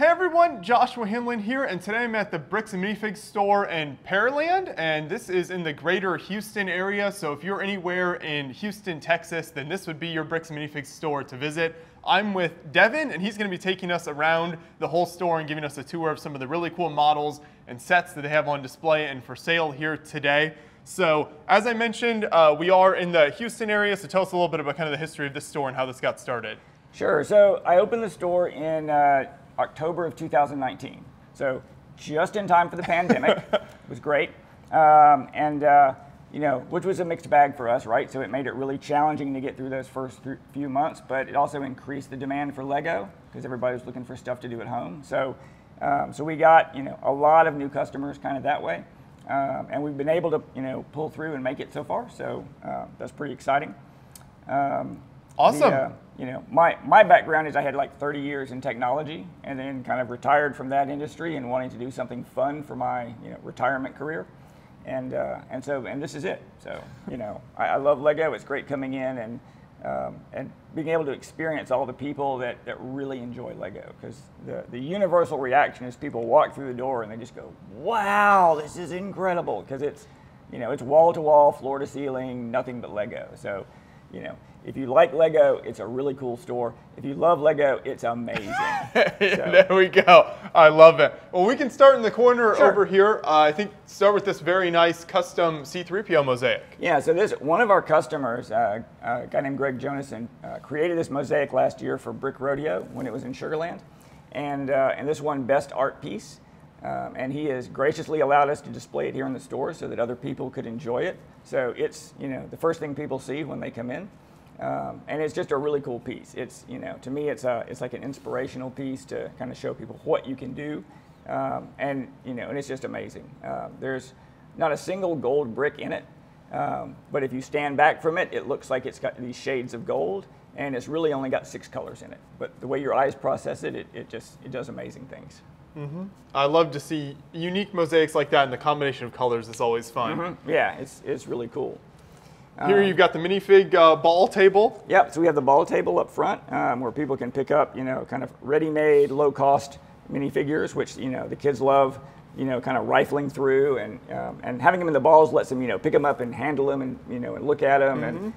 Hey everyone, Joshua Himlin here, and today I'm at the Bricks and Minifigs store in Pearland, and this is in the greater Houston area, so if you're anywhere in Houston, Texas, then this would be your Bricks and Minifigs store to visit. I'm with Devin, and he's going to be taking us around the whole store and giving us a tour of some of the really cool models and sets that they have on display and for sale here today. So, as I mentioned, we are in the Houston area, so tell us a little bit about kind of the history of this store and how this got started. Sure, so I opened the store in October of 2019, so just in time for the pandemic. It was great, you know, which was a mixed bag for us, right? So it made it really challenging to get through those first few months, but it also increased the demand for Lego because everybody was looking for stuff to do at home. So, so we got, you know, a lot of new customers kind of that way, and we've been able to, you know, pull through and make it so far. So that's pretty exciting. Awesome. You know, my background is I had like 30 years in technology, and then kind of retired from that industry and wanting to do something fun for my, you know, retirement career, and this is it. So, you know, I love Lego. It's great coming in and being able to experience all the people that really enjoy Lego, because the universal reaction is people walk through the door and they just go, "Wow, this is incredible!" Because it's, you know, it's wall to wall, floor to ceiling, nothing but Lego. So, you know, if you like Lego, it's a really cool store. If you love Lego, it's amazing. There we go. I love it. Well, we can start in the corner over here. I think start with this very nice custom C3PO mosaic. Yeah, so this one of our customers, a guy named Greg Jonason, created this mosaic last year for Brick Rodeo when it was in Sugar Land, and this won Best Art Piece. And he has graciously allowed us to display it here in the store so that other people could enjoy it. So it's, you know, the first thing people see when they come in. And it's just a really cool piece. It's, you know, to me, it's like an inspirational piece to kind of show people what you can do, and you know, and it's just amazing. There's not a single gold brick in it, but if you stand back from it, it looks like it's got these shades of gold, and it's really only got 6 colors in it. But the way your eyes process it, it does amazing things. Mm-hmm. I love to see unique mosaics like that, and the combination of colors is always fun. Mm-hmm. Yeah, it's really cool. Here you've got the minifig ball table. Yep, so we have the ball table up front where people can pick up, you know, kind of ready-made, low-cost minifigures, which, you know, the kids love, you know, kind of rifling through, and having them in the balls lets them, you know, pick them up and handle them and, you know, and look at them, and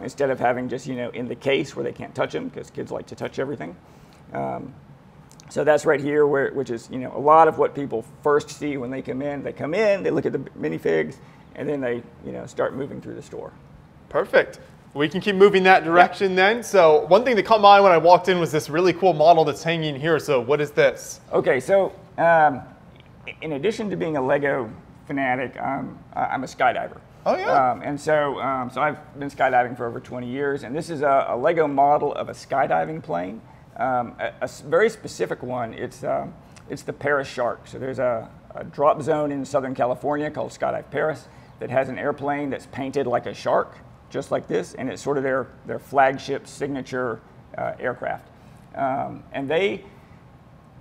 instead of having just, you know, in the case where they can't touch them, because kids like to touch everything. So that's right here, which is, you know, a lot of what people first see when they come in. They come in, they look at the minifigs, and then they, you know, start moving through the store. Perfect. We can keep moving that direction then. So one thing that caught my eye when I walked in was this really cool model that's hanging here. So what is this? Okay, so in addition to being a Lego fanatic, I'm a skydiver. Oh yeah. And so I've been skydiving for over 20 years, and this is a Lego model of a skydiving plane. A very specific one. It's the Paris Shark. So there's a drop zone in Southern California called Skydive Paris that has an airplane that's painted like a shark, just like this, and it's sort of their flagship signature aircraft. And they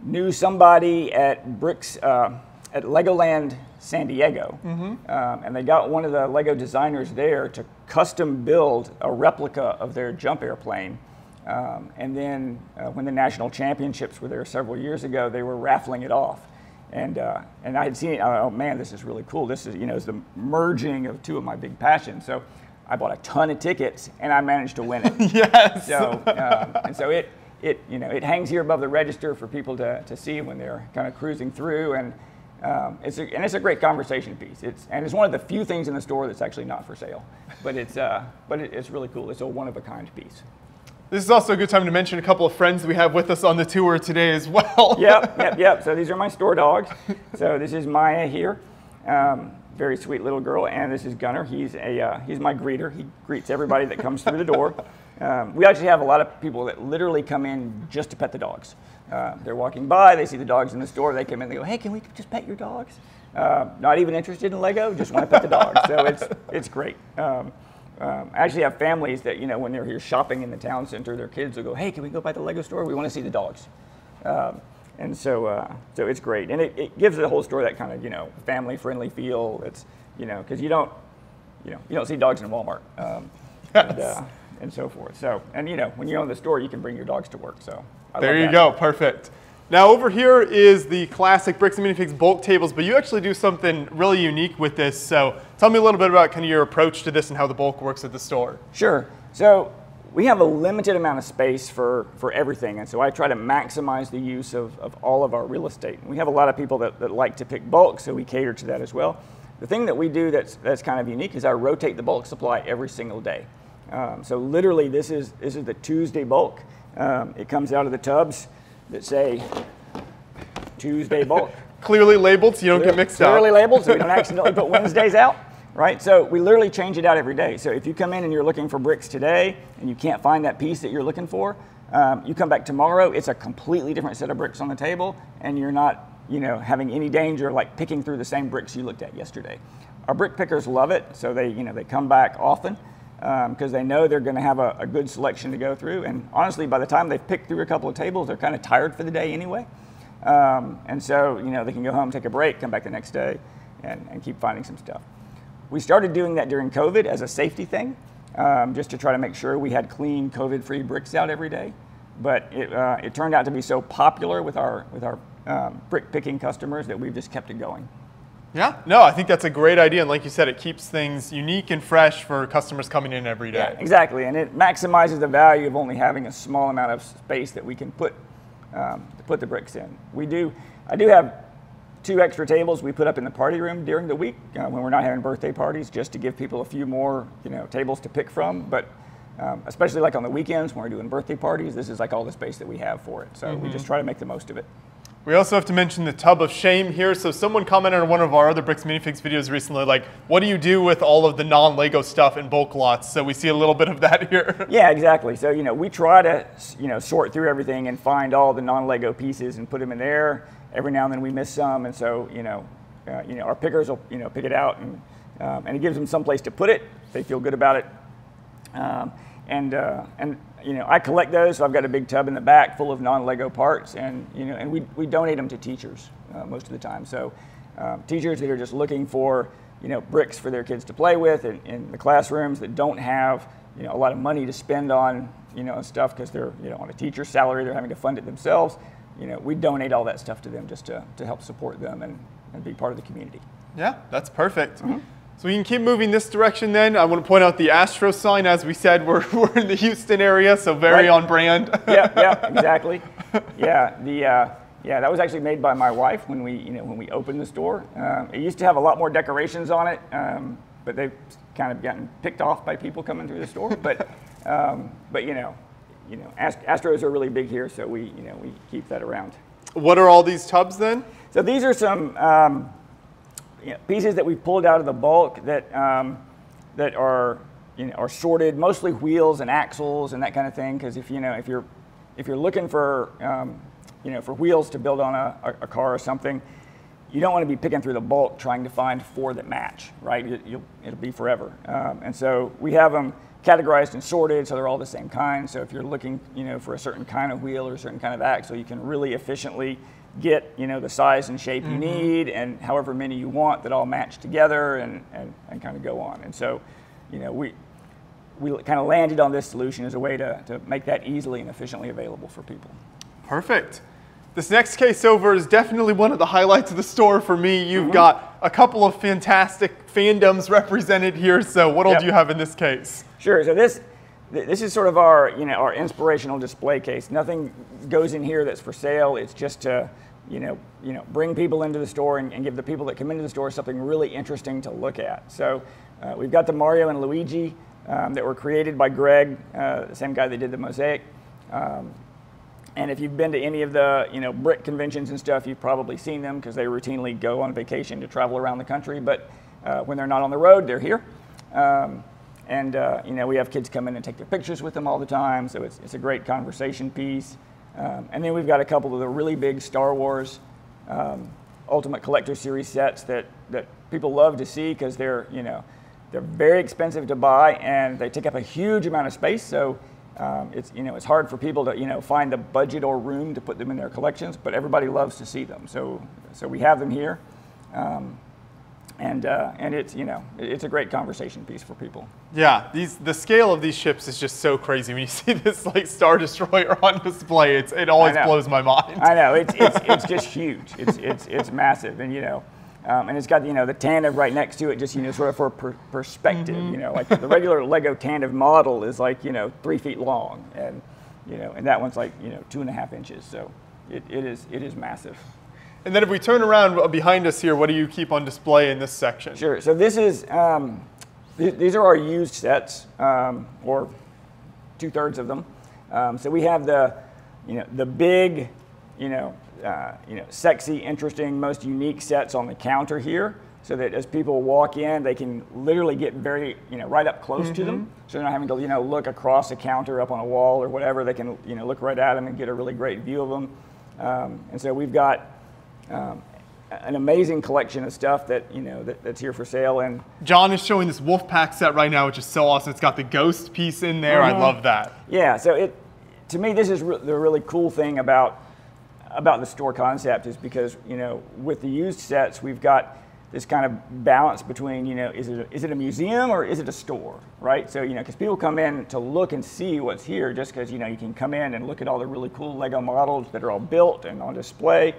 knew somebody at Bricks at Legoland San Diego, and they got one of the Lego designers there to custom build a replica of their jump airplane. And then when the national championships were there several years ago, they were raffling it off. And I had seen it. Oh man, this is really cool. This is, you know, is the merging of 2 of my big passions. So I bought a ton of tickets, and I managed to win it. Yes. So and so it you know, it hangs here above the register for people to see when they're kind of cruising through, and it's a great conversation piece. It's one of the few things in the store that's actually not for sale, but it's really cool. It's a one-of-a-kind piece. This is also a good time to mention a couple of friends we have with us on the tour today as well. Yep. So these are my store dogs. So this is Maya here, very sweet little girl, and this is Gunner. He's my greeter. He greets everybody that comes through the door. We actually have a lot of people that literally come in just to pet the dogs. They're walking by, they see the dogs in the store, they come in, they go, "Hey, can we just pet your dogs?" Not even interested in Lego, just want to pet the dogs. So it's great. I actually have families that, you know, when they're here shopping in the town center, their kids will go, "Hey, can we go by the Lego store? We want to see the dogs." And so it's great, and it gives the whole store that kind of, you know, family-friendly feel. It's, you know, because you don't see dogs in Walmart, and so forth. So, and you know, when you own the store, you can bring your dogs to work. So there you go, perfect. Now over here is the classic Bricks and Minifigs bulk tables, but you actually do something really unique with this. So tell me a little bit about kind of your approach to this and how the bulk works at the store. Sure. So we have a limited amount of space for everything, and so I try to maximize the use of all of our real estate. We have a lot of people that like to pick bulk, so we cater to that as well. The thing that we do that's kind of unique is I rotate the bulk supply every single day. So literally this is the Tuesday bulk. It comes out of the tubs that say Tuesday bulk. Clearly labeled so you don't get mixed up. Clearly labeled so we don't accidentally put Wednesdays out, right? So we literally change it out every day. So if you come in and you're looking for bricks today and you can't find that piece that you're looking for, you come back tomorrow, it's a completely different set of bricks on the table, and you're not having any danger of like picking through the same bricks you looked at yesterday. Our brick pickers love it, so they come back often. Because they know they're going to have a good selection to go through. And honestly, by the time they've picked through a couple of tables, they're kind of tired for the day anyway. And so, they can go home, take a break, come back the next day, and keep finding some stuff. We started doing that during COVID as a safety thing, just to try to make sure we had clean, COVID-free bricks out every day. But it turned out to be so popular with our brick picking customers that we've just kept it going. Yeah, no, I think that's a great idea. And like you said, it keeps things unique and fresh for customers coming in every day. Yeah, exactly. And it maximizes the value of only having a small amount of space that we can put the bricks in. I do have 2 extra tables we put up in the party room during the week when we're not having birthday parties, just to give people a few more tables to pick from. But especially like on the weekends when we're doing birthday parties, this is like all the space that we have for it. So we just try to make the most of it. We also have to mention the tub of shame here. So someone commented on one of our other Bricks Minifigs videos recently, like, what do you do with all of the non-Lego stuff in bulk lots? So we see a little bit of that here. Yeah, exactly. So, we try to, sort through everything and find all the non-Lego pieces and put them in there. Every now and then we miss some. And so, our pickers will, pick it out and it gives them some place to put it. They feel good about it. I collect those, so I've got a big tub in the back full of non-Lego parts, and we donate them to teachers most of the time. So teachers that are just looking for bricks for their kids to play with in the classrooms that don't have a lot of money to spend on stuff because they're on a teacher's salary, they're having to fund it themselves. We donate all that stuff to them just to help support them and be part of the community. Yeah, that's perfect. So we can keep moving this direction then. I want to point out the Astro Sign. As we said, we're in the Houston area, so very on brand. Yeah, exactly. Yeah, that was actually made by my wife when we opened the store. It used to have a lot more decorations on it, but they've kind of gotten picked off by people coming through the store. But Astros are really big here, so we keep that around. What are all these tubs then? So these are some pieces that we've pulled out of the bulk that are sorted, mostly wheels and axles and that kind of thing. Because if you're looking for for wheels to build on a car or something, you don't want to be picking through the bulk trying to find 4 that match, right? It'll be forever. And so we have them categorized and sorted, so they're all the same kind. So if you're looking for a certain kind of wheel or a certain kind of axle, you can really efficiently get the size and shape you need, and however many you want that all match together and kind of go on. And so we kind of landed on this solution as a way to make that easily and efficiently available for people. Perfect. This next case over is definitely one of the highlights of the store for me. You've got a couple of fantastic fandoms represented here, so what all do you have in this case? Sure. So this is sort of our our inspirational display case. Nothing goes in here that's for sale. It's just to bring people into the store and give the people that come into the store something really interesting to look at. So we've got the Mario and Luigi that were created by Greg, the same guy that did the Mosaic. And if you've been to any of the brick conventions and stuff, you've probably seen them because they routinely go on vacation to travel around the country. But when they're not on the road, they're here. We have kids come in and take their pictures with them all the time, so it's a great conversation piece. And then we've got a couple of the really big Star Wars Ultimate Collector Series sets that people love to see because they're very expensive to buy and they take up a huge amount of space. So it's hard for people to find the budget or room to put them in their collections, but everybody loves to see them. So we have them here. and it's, you know, it's a great conversation piece for people. Yeah, the scale of these ships is just so crazy. When you see this like Star Destroyer on display, it always blows my mind. I know, it's just huge. It's massive, and you know, and it's got, you know, the tandem right next to it, just, you know, sort of for perspective. You know, like the regular Lego tandem model is like, you know, 3 feet long, and you know, and that one's like, you know, 2.5 inches. So it is massive. And then if we turn around behind us here, what do you keep on display in this section? Sure. So this is these are our used sets, or 2/3 of them. So we have the, you know, the big, you know, sexy, interesting, most unique sets on the counter here, so that as people walk in, they can literally get very, you know, right up close to them. So they're not having to, you know, look across the counter up on a wall or whatever. They can, you know, look right at them and get a really great view of them. And so we've got an amazing collection of stuff that, you know, that's here for sale. And John is showing this Wolfpack set right now, which is so awesome. It's got the ghost piece in there. I love that. Yeah, so to me, this is the really cool thing about the store concept, is because, you know, with the used sets, we've got this kind of balance between, you know, is it a museum or is it a store, right? So, you know, because people come in to look and see what's here, just because, you know, you can come in and look at all the really cool Lego models that are all built and on display.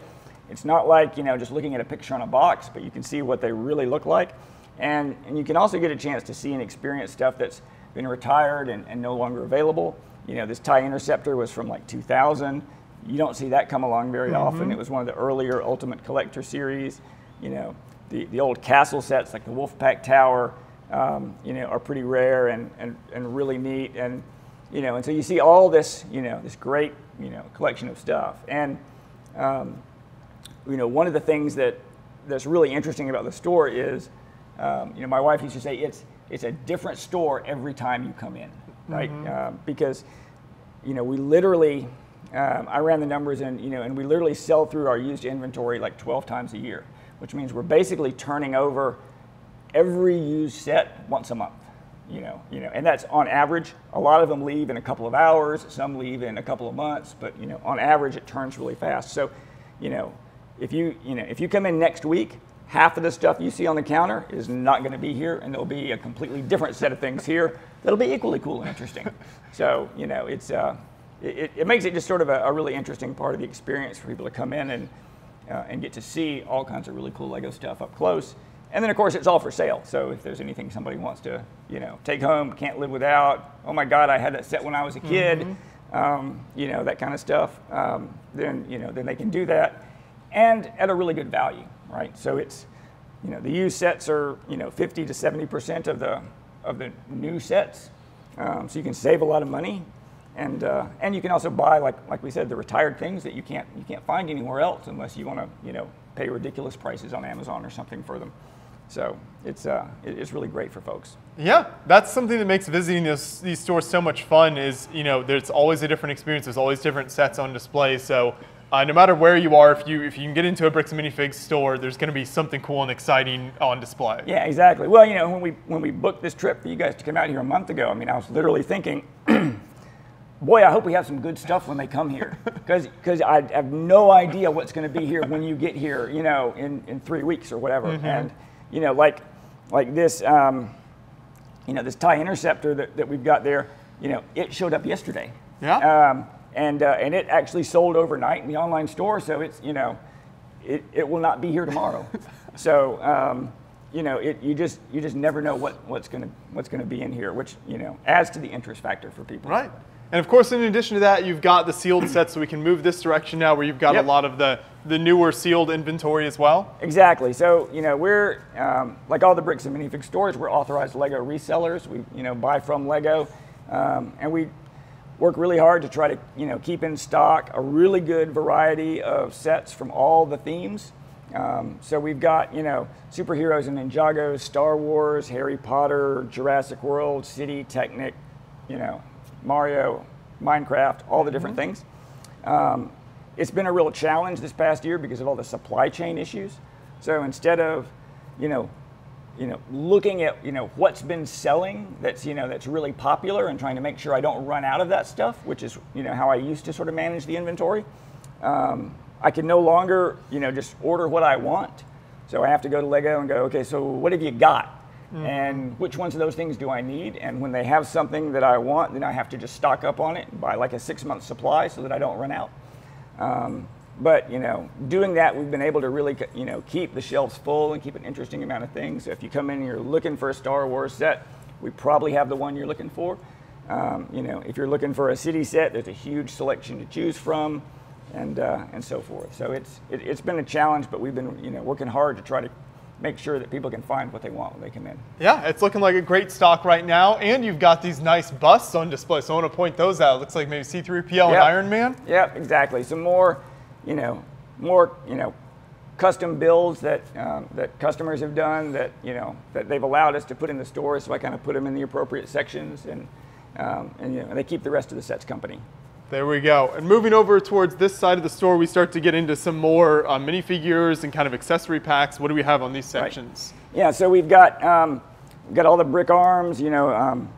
It's not like, you know, just looking at a picture on a box, but you can see what they really look like. And you can also get a chance to see and experience stuff that's been retired and no longer available. You know, this TIE Interceptor was from like 2000. You don't see that come along very often. It was one of the earlier Ultimate Collector series. You know, the old castle sets like the Wolfpack Tower, you know, are pretty rare and really neat. And, you know, and so you see all this, you know, this great, you know, collection of stuff. And, you know, one of the things that's really interesting about the store is, you know, my wife used to say it's a different store every time you come in, right? Because, you know, we literally, I ran the numbers, and, you know, and we literally sell through our used inventory like 12 times a year, which means we're basically turning over every used set once a month. You know, and that's on average. A lot of them leave in a couple of hours, some leave in a couple of months, but, you know, on average it turns really fast. So, you know, if you come in next week, half of the stuff you see on the counter is not going to be here, and there'll be a completely different set of things here that'll be equally cool and interesting. So, you know, it makes it just sort of a really interesting part of the experience for people to come in and get to see all kinds of really cool Lego stuff up close. And then, of course, it's all for sale. So if there's anything somebody wants to, you know, take home, can't live without, oh my God, I had that set when I was a kid, you know, that kind of stuff, then, you know, then they can do that, and at a really good value, right? So it's, you know, the used sets are, you know, 50 to 70% of the new sets, so you can save a lot of money, and you can also buy, like we said, the retired things that you can't find anywhere else unless you want to, you know, pay ridiculous prices on Amazon or something for them. So it's really great for folks. Yeah, that's something that makes visiting these stores so much fun. Is, you know, there's always a different experience. There's always different sets on display. So no matter where you are, if you can get into a Bricks and Minifigs store, there's going to be something cool and exciting on display. Yeah, exactly. Well, you know, when we booked this trip for you guys to come out here a month ago, I mean, I was literally thinking, boy, I hope we have some good stuff when they come here, because I have no idea what's going to be here when you get here, you know, in 3 weeks or whatever. And, you know, like this, you know, this TIE Interceptor that we've got there, you know, it showed up yesterday. Yeah. And it actually sold overnight in the online store, so it's, you know, it will not be here tomorrow. So, you know, you just never know what's gonna be in here, which, you know, adds to the interest factor for people. Right. And of course, in addition to that, you've got the sealed sets, so we can move this direction now, where you've got a lot of the newer sealed inventory as well. Exactly. So, you know, we're like all the Bricks and Minifig stores, we're authorized Lego resellers. We, you know, buy from Lego, and we work really hard to try to, you know, keep in stock a really good variety of sets from all the themes. So we've got, you know, superheroes and Ninjagos, Star Wars, Harry Potter, Jurassic World, City, Technic, you know, Mario, Minecraft, all the different things. It's been a real challenge this past year because of all the supply chain issues. So instead of, you know, looking at, you know, what's been selling that's, you know, that's really popular and trying to make sure I don't run out of that stuff, which is, you know, how I used to sort of manage the inventory. I can no longer, you know, just order what I want. So I have to go to Lego and go, okay, so what have you got? And which ones of those things do I need? And when they have something that I want, then I have to just stock up on it and buy like a 6-month supply so that I don't run out. But, you know, doing that, we've been able to really, you know, keep the shelves full and keep an interesting amount of things. So if you come in and you're looking for a Star Wars set, we probably have the one you're looking for. You know, if you're looking for a city set, there's a huge selection to choose from, and so forth. So it's been a challenge, but we've been, you know, working hard to try to make sure that people can find what they want when they come in. Yeah, it's looking like a great stock right now, and you've got these nice busts on display, so I want to point those out. It looks like maybe C-3PO and Iron Man. Yeah, exactly. Some more, you know, custom builds that that customers have done that, you know, that they've allowed us to put in the store, so I kind of put them in the appropriate sections, and you know, they keep the rest of the sets company. There we go. And moving over towards this side of the store, we start to get into some more minifigures and kind of accessory packs. What do we have on these sections? Right. Yeah, so we've got all the brick arms, you know,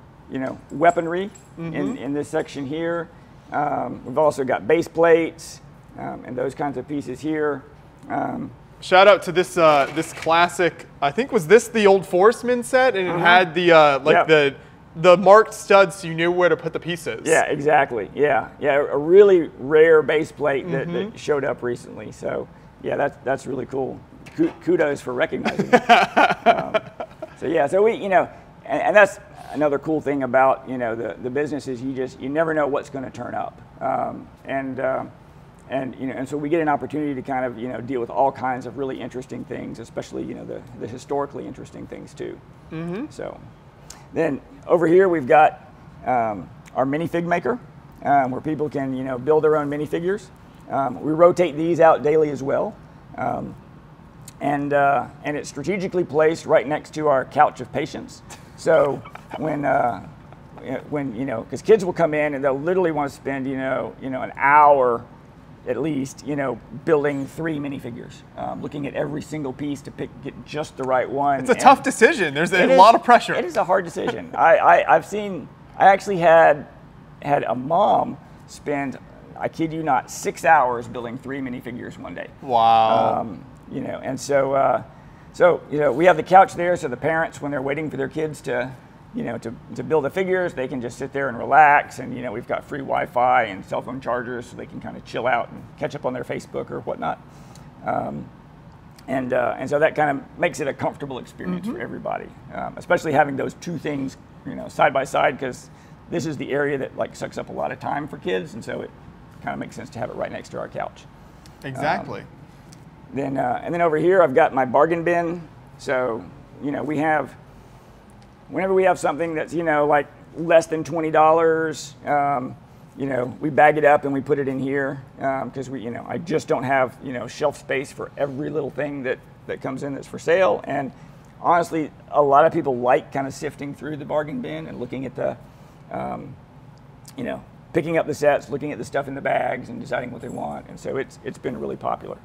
weaponry in this section here. We've also got base plates and those kinds of pieces here. Shout out to this this classic. I think was this the old Forestman set, and it had the the marked studs, so you knew where to put the pieces. Yeah, exactly. Yeah, a really rare base plate that showed up recently. So yeah, that's really cool. Kudos for recognizing it. So yeah, so we, you know, and that's another cool thing about, you know, the business is you never know what's going to turn up, and you know, and so we get an opportunity to kind of, you know, deal with all kinds of really interesting things, especially, you know, the historically interesting things too. So then over here we've got our minifig maker, where people can, you know, build their own minifigures. We rotate these out daily as well, and it's strategically placed right next to our couch of patience. So when you know, because kids will come in and they'll literally want to spend, you know, an hour at least, you know, building 3 minifigures, looking at every single piece to get just the right one. It's a tough decision. There's a lot of pressure. It is a hard decision. I actually had a mom spend, I kid you not, 6 hours building 3 minifigures one day. Wow. You know, and so you know, we have the couch there, so the parents, when they're waiting for their kids to, you know, to build the figures, they can just sit there and relax, and, you know, we've got free Wi-Fi and cell phone chargers, so they can kind of chill out and catch up on their Facebook or whatnot. And so that kind of makes it a comfortable experience for everybody, especially having those 2 things, you know, side by side, because this is the area that like sucks up a lot of time for kids, and so it kind of makes sense to have it right next to our couch. Exactly. And then over here I've got my bargain bin. So, you know, whenever we have something that's, you know, like less than $20, you know, we bag it up and we put it in here, because you know, I just don't have, you know, shelf space for every little thing that comes in that's for sale. And honestly, a lot of people like kind of sifting through the bargain bin and looking at the, you know, picking up the sets, looking at the stuff in the bags and deciding what they want. And so it's been really popular.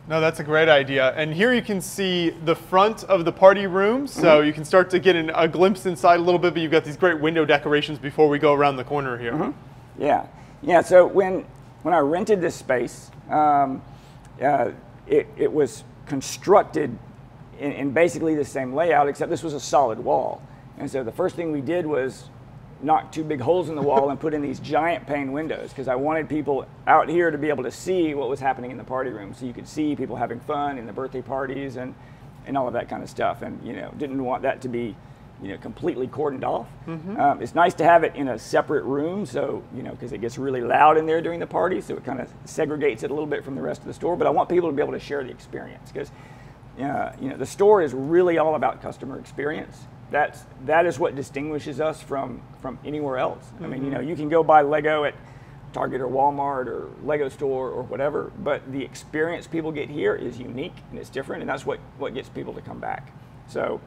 No, that's a great idea. And here you can see the front of the party room, so you can start to get a glimpse inside a little bit, but you've got these great window decorations before we go around the corner here. Yeah, so when I rented this space, it was constructed in basically the same layout, except this was a solid wall. And so the first thing we did was knock 2 big holes in the wall and put in these giant pane windows, because I wanted people out here to be able to see what was happening in the party room, so you could see people having fun in the birthday parties and all of that kind of stuff. And, you know, didn't want that to be, you know, completely cordoned off. It's nice to have it in a separate room, so, you know, because it gets really loud in there during the party, so it kind of segregates it a little bit from the rest of the store. But I want people to be able to share the experience, because you know, the store is really all about customer experience. That is what distinguishes us from anywhere else. I mean, you know, you can go buy Lego at Target or Walmart or Lego store or whatever, but the experience people get here is unique and it's different, and that's what gets people to come back. So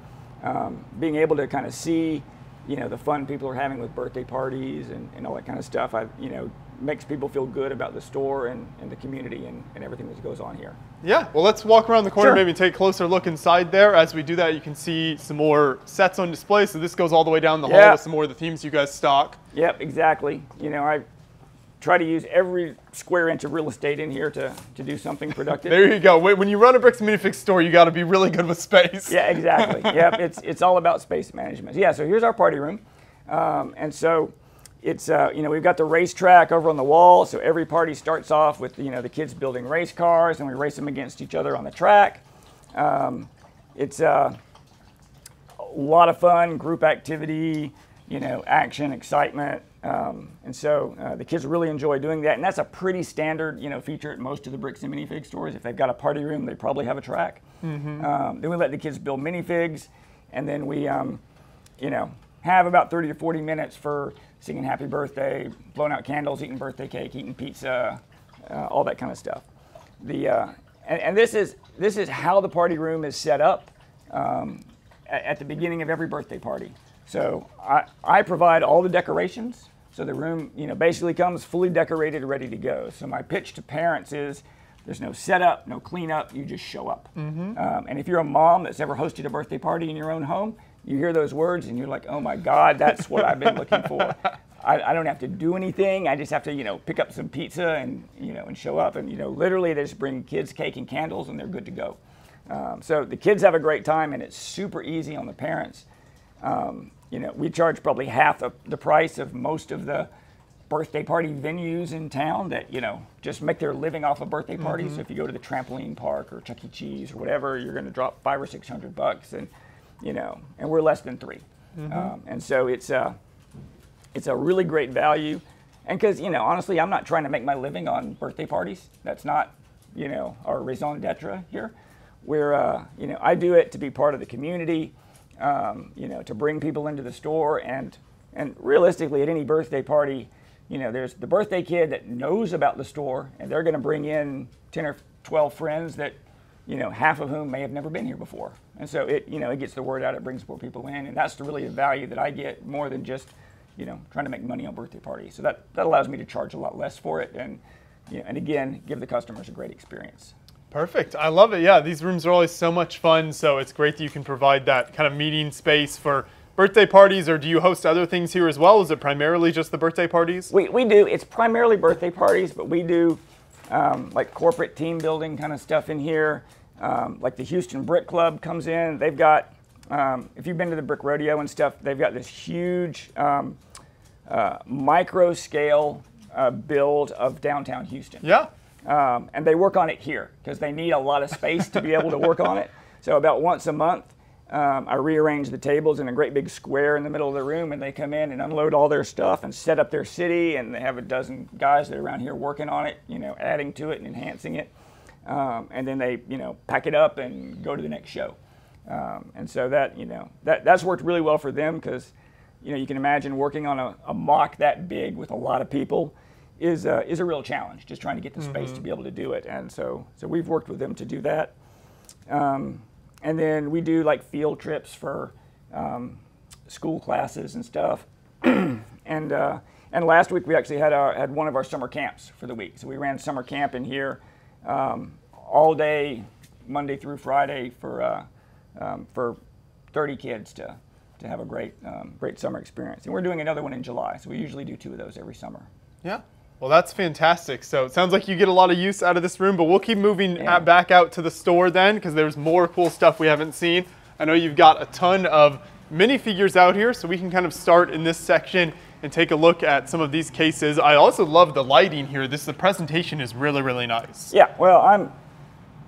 being able to kind of see, you know, the fun people are having with birthday parties and all that kind of stuff, you know, makes people feel good about the store and the community and everything that goes on here. Yeah, well, let's walk around the corner, maybe take a closer look inside there. As we do that, you can see some more sets on display. So this goes all the way down the hall with some more of the themes you guys stock. Yep, exactly. You know, I try to use every square inch of real estate in here to do something productive. There you go. When you run a Bricks Minifig store, you got to be really good with space. Yeah, exactly. Yep, it's all about space management. Yeah, so here's our party room. And so it's, we've got the racetrack over on the wall. So every party starts off with, the kids building race cars, and we race them against each other on the track. It's a lot of fun, group activity, action, excitement. And so the kids really enjoy doing that. And that's a pretty standard, feature at most of the Bricks and Minifig stores. If they've got a party room, they probably have a track. Then we let the kids build Minifigs, and then we, have about 30 to 40 minutes for singing happy birthday, blowing out candles, eating birthday cake, eating pizza, all that kind of stuff. And this is how the party room is set up at the beginning of every birthday party. So I provide all the decorations. So the room, basically comes fully decorated, ready to go. So my pitch to parents is there's no setup, no cleanup, you just show up. And if you're a mom that's ever hosted a birthday party in your own home, you hear those words and you're like, oh my God, that's what I've been looking for. I don't have to do anything. I just have to, pick up some pizza and, and show up. And, literally they just bring kids cake and candles and they're good to go. So the kids have a great time and it's super easy on the parents. We charge probably half the price of most of the birthday party venues in town that, just make their living off of birthday parties. So if you go to the trampoline park or Chuck E. Cheese or whatever, you're going to drop $500 or $600 and, and we're less than $3. And so it's a really great value. And because, honestly, I'm not trying to make my living on birthday parties. That's not, our raison d'etre here. I do it to be part of the community, to bring people into the store. And realistically, at any birthday party, there's the birthday kid that knows about the store, and they're going to bring in 10 or 12 friends that, half of whom may have never been here before. And so it gets the word out, it brings more people in, and that's really the value that I get more than just, trying to make money on birthday parties. So that allows me to charge a lot less for it and again, give the customers a great experience. Perfect. I love it. Yeah, these rooms are always so much fun, so it's great that you can provide that kind of meeting space for birthday parties, or do you host other things here as well? Is it primarily just the birthday parties? We do. It's primarily birthday parties, but we do like corporate team building kind of stuff in here. Like the Houston Brick Club comes in. They've got, if you've been to the Brick Rodeo and stuff, they've got this huge micro scale build of downtown Houston. Yeah. And they work on it here because they need a lot of space to be able to work on it. So about once a month, I rearrange the tables in a great big square in the middle of the room, and they come in and unload all their stuff and set up their city, and they have a dozen guys that are around here working on it, adding to it and enhancing it. And then they, pack it up and go to the next show. And so that's worked really well for them because, you can imagine working on a mock that big with a lot of people is a real challenge, just trying to get the space to be able to do it. And so we've worked with them to do that. And then we do like field trips for school classes and stuff. And last week we actually had one of our summer camps for the week. So we ran summer camp in here all day, Monday through Friday for 30 kids to have a great summer experience. And we're doing another one in July. So we usually do 2 of those every summer. Yeah. Well, that's fantastic. So it sounds like you get a lot of use out of this room, but we'll keep moving back out to the store then because there's more cool stuff we haven't seen. I know you've got a ton of minifigures out here, so we can kind of start in this section and take a look at some of these cases. I also love the lighting here. The presentation is really, really nice. Yeah, well, I'm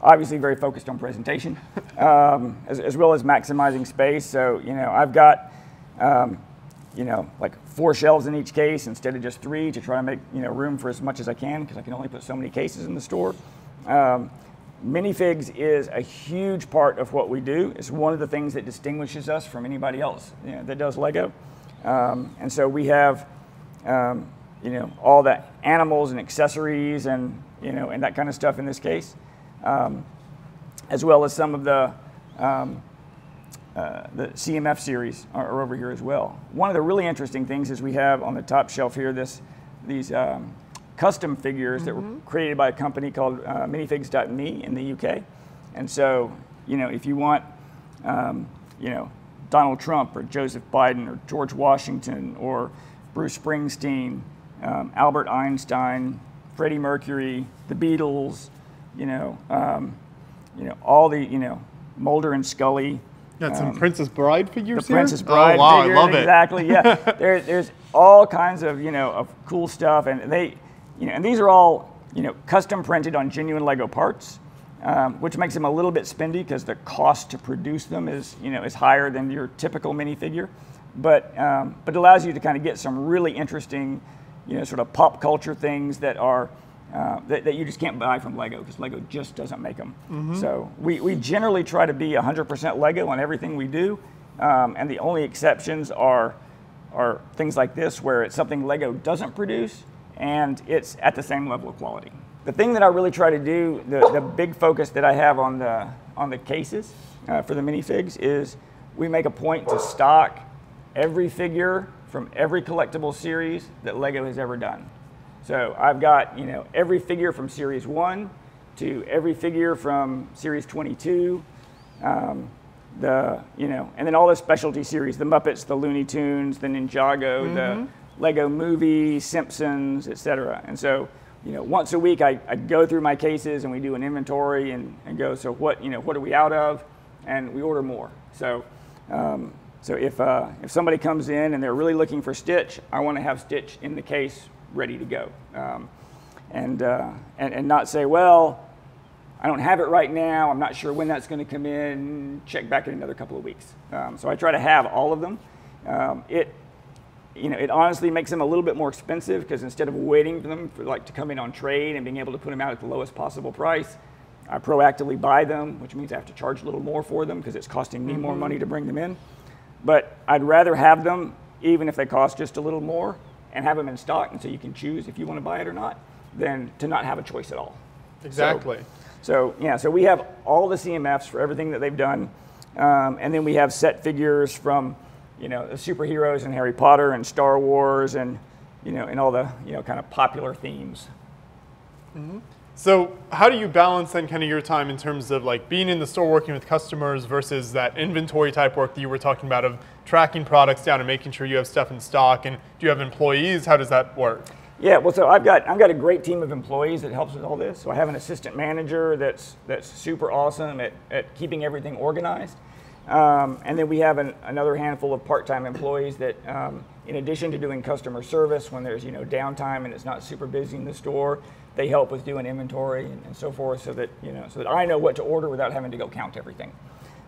obviously very focused on presentation as well as maximizing space. So, I've got like 4 shelves in each case instead of just 3 to try to make room for as much as I can because I can only put so many cases in the store. Minifigs is a huge part of what we do. It's one of the things that distinguishes us from anybody else that does Lego. And so we have all the animals and accessories and and that kind of stuff in this case, as well as some of the CMF series are over here as well. One of the really interesting things is we have on the top shelf here these custom figures that were created by a company called Minifigs.me in the UK. And so, if you want, Donald Trump or Joseph Biden or George Washington or Bruce Springsteen, Albert Einstein, Freddie Mercury, the Beatles, all the, Mulder and Scully. Got some Princess Bride figures the here? Princess Bride wow, figures, I love it. exactly, yeah. There's all kinds of, of cool stuff, and and these are all, custom printed on genuine Lego parts, which makes them a little bit spendy because the cost to produce them is, is higher than your typical minifigure, but it allows you to kind of get some really interesting, sort of pop culture things that are that you just can't buy from Lego because Lego just doesn't make them. So we generally try to be 100% Lego on everything we do, and the only exceptions are things like this where it's something Lego doesn't produce and it's at the same level of quality. The thing that I really try to do, the big focus that I have on the cases for the minifigs is we make a point to stock every figure from every collectible series that Lego has ever done. So I've got, every figure from Series 1 to every figure from Series 22, and then all the specialty series, the Muppets, the Looney Tunes, the Ninjago, the Lego Movie, Simpsons, etc. And so, once a week I go through my cases and we do an inventory and go, so what are we out of? And we order more. So, if somebody comes in and they're really looking for Stitch, I want to have Stitch in the case ready to go, and not say, well, I don't have it right now, I'm not sure when that's going to come in, check back in another couple of weeks. So I try to have all of them. It honestly makes them a little bit more expensive because instead of waiting for them to come in on trade and being able to put them out at the lowest possible price, I proactively buy them, which means I have to charge a little more for them because it's costing me more money to bring them in. But I'd rather have them, even if they cost just a little more, and have them in stock, and so you can choose if you want to buy it or not, than to not have a choice at all. Exactly. So we have all the CMFs for everything that they've done, and then we have set figures from, the superheroes and Harry Potter and Star Wars and, and all the, kind of popular themes. So how do you balance then kind of your time in terms of like being in the store working with customers versus that inventory type work that you were talking about of tracking products down and making sure you have stuff in stock? And do you have employees? How does that work? Yeah, well, so I've got a great team of employees that helps with all this. So I have an assistant manager that's super awesome at keeping everything organized. And then we have another handful of part-time employees that, in addition to doing customer service when there's downtime and it's not super busy in the store, they help with doing inventory and so forth, so that I know what to order without having to go count everything.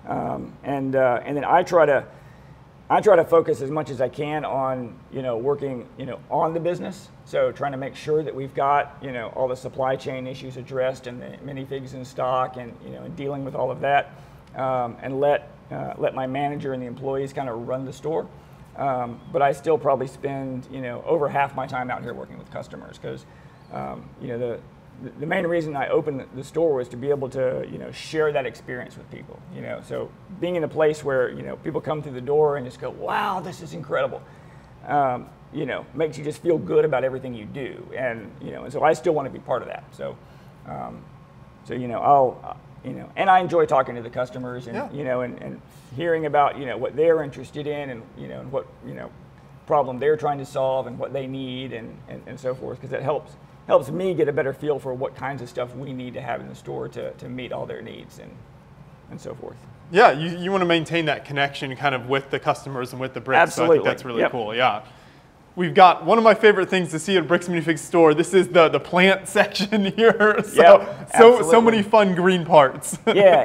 And then I try to focus as much as I can on working on the business. So trying to make sure that we've got all the supply chain issues addressed and the minifigs in stock and and dealing with all of that, and let my manager and the employees kind of run the store. But I still probably spend over half my time out here working with customers because the main reason I opened the store was to be able to share that experience with people. So being in a place where people come through the door and just go, wow, this is incredible, makes you just feel good about everything you do, and and so I still want to be part of that. So I'll and I enjoy talking to the customers and and hearing about what they're interested in and and what problem they're trying to solve and what they need and so forth, because it helps me get a better feel for what kinds of stuff we need to have in the store to meet all their needs and so forth. Yeah, you want to maintain that connection kind of with the customers and with the bricks. Absolutely. So I think that's really cool, yeah. We've got one of my favorite things to see at Bricks Minifig store. This is the plant section here. So many fun green parts. Yeah.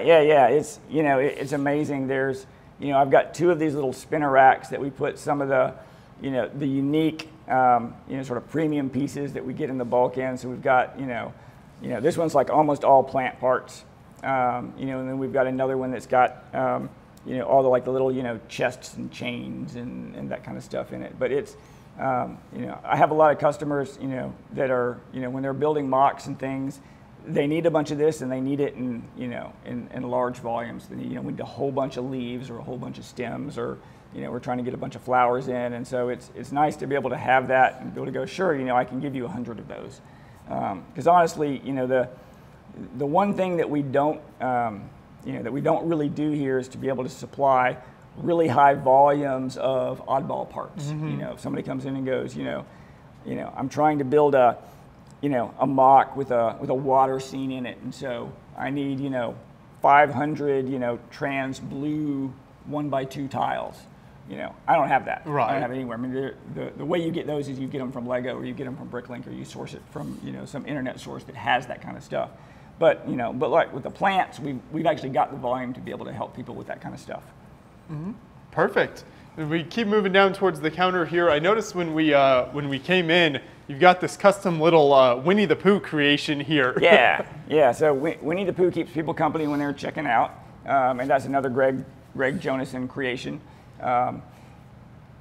It's it's amazing. There's I've got two of these little spinner racks that we put some of the the unique sort of premium pieces that we get in the bulk in. So we've got this one's like almost all plant parts. And then we've got another one that's got all the the little chests and chains and that kind of stuff in it. But it's I have a lot of customers that are when they're building mocks and things, they need a bunch of this and they need it in in large volumes. They need, we need a whole bunch of leaves or a whole bunch of stems, or we're trying to get a bunch of flowers in, and so it's nice to be able to have that and be able to go, sure, I can give you 100 of those, because honestly, the one thing that we don't that we don't really do here is to be able to supply really high volumes of oddball parts. If somebody comes in and goes, I'm trying to build a mock with a water scene in it, and so I need 500 trans blue 1x2 tiles. I don't have that. Right. I don't have it anywhere. I mean, the way you get those is you get them from Lego, or you get them from Bricklink, or you source it from some internet source that has that kind of stuff. But like with the plants, we've actually got the volume to be able to help people with that kind of stuff. Mm-hmm. Perfect. We keep moving down towards the counter here. I noticed when we came in, you've got this custom little Winnie the Pooh creation here. Yeah. So Winnie the Pooh keeps people company when they're checking out, and that's another Greg Jonason creation. The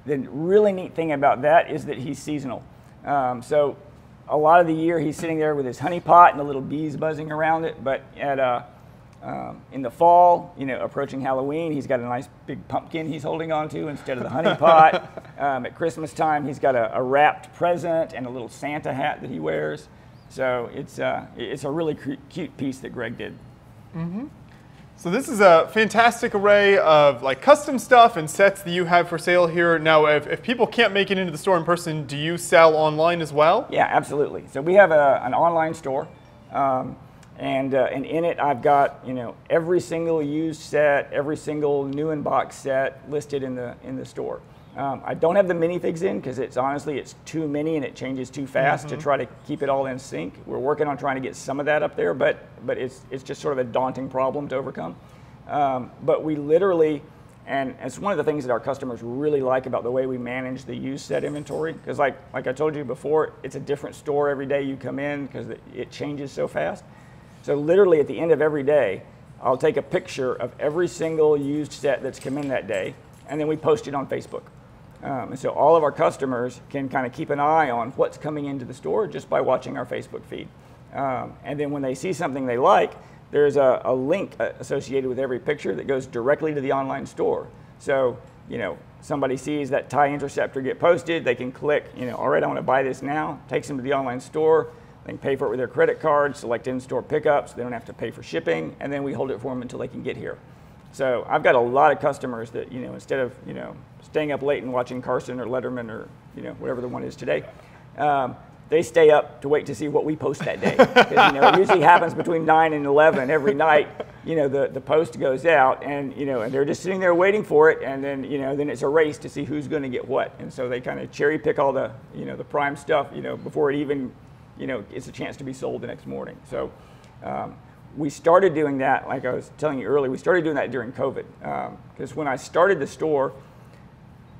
really neat thing about that is that he's seasonal. So a lot of the year he's sitting there with his honey pot and the little bees buzzing around it, but in the fall, approaching Halloween, he's got a nice big pumpkin he's holding on to instead of the honey pot. At Christmas time, he's got a wrapped present and a little Santa hat that he wears. So it's a really cute piece that Greg did. Mm-hmm. So this is a fantastic array of like custom stuff and sets that you have for sale here. Now, if people can't make it into the store in person, do you sell online as well? Yeah, absolutely. So we have an online store, and in it I've got every single used set, every single new in box set listed in the store. I don't have the minifigs in because it's too many and it changes too fast to try to keep it all in sync. We're working on trying to get some of that up there, but it's just sort of a daunting problem to overcome. But we literally, and it's one of the things that our customers really like about the way we manage the used set inventory, because like I told you before, it's a different store every day you come in because it changes so fast. So literally at the end of every day, I'll take a picture of every single used set that's come in that day, and then we post it on Facebook. And so all of our customers can kind of keep an eye on what's coming into the store just by watching our Facebook feed. And then when they see something they like, there's a link associated with every picture that goes directly to the online store. So, somebody sees that tie interceptor get posted, they can click, all right, I want to buy this now, takes them to the online store, they can pay for it with their credit card, select in-store pickups, they don't have to pay for shipping, and then we hold it for them until they can get here. So I've got a lot of customers that, instead of, staying up late and watching Carson or Letterman or, whatever the one is today, they stay up to wait to see what we post that day. Because, it usually happens between 9 and 11 every night. The post goes out and, and they're just sitting there waiting for it. And then, then it's a race to see who's going to get what. And so they kind of cherry pick all the, the prime stuff, before it even, gets a chance to be sold the next morning. So we started doing that, like I was telling you earlier, we started doing that during COVID. Because when I started the store,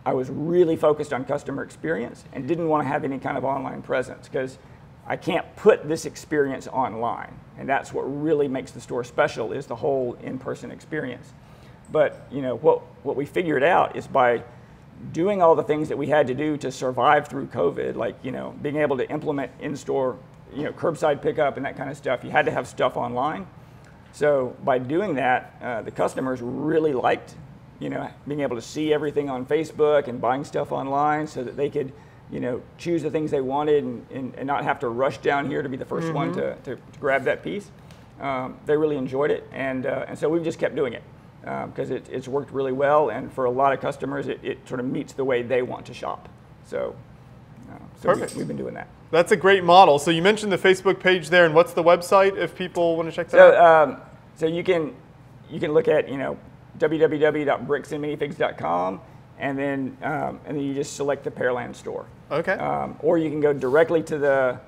I was really focused on customer experience and didn't want to have any kind of online presence because I can't put this experience online. And that's what really makes the store special is the whole in-person experience. But what we figured out is by doing all the things that we had to do to survive through COVID, like being able to implement in-store curbside pickup and that kind of stuff, you had to have stuff online. So by doing that, the customers really liked being able to see everything on Facebook and buying stuff online so that they could, choose the things they wanted and not have to rush down here to be the first one to grab that piece. They really enjoyed it, and so we've just kept doing it because it's worked really well, and for a lot of customers, it sort of meets the way they want to shop. So Perfect. We've been doing that. That's a great model. So you mentioned the Facebook page there, and what's the website if people want to check that out? So you can look at, www.bricksandminifigs.com, and then you just select the Pearland store. Okay. Or you can go directly to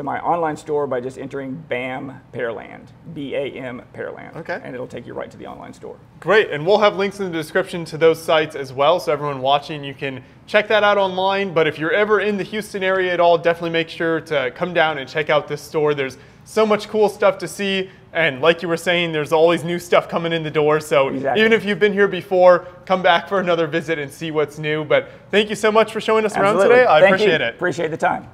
my online store by just entering BAM Pearland, B-A-M Pearland. Okay. And it'll take you right to the online store. Great, and we'll have links in the description to those sites as well, so everyone watching, you can check that out online. But if you're ever in the Houston area at all, definitely make sure to come down and check out this store. There's so much cool stuff to see, and like you were saying, there's always new stuff coming in the door. So Exactly. Even if you've been here before, come back for another visit and see what's new. But thank you so much for showing us around today. I appreciate it. Appreciate the time.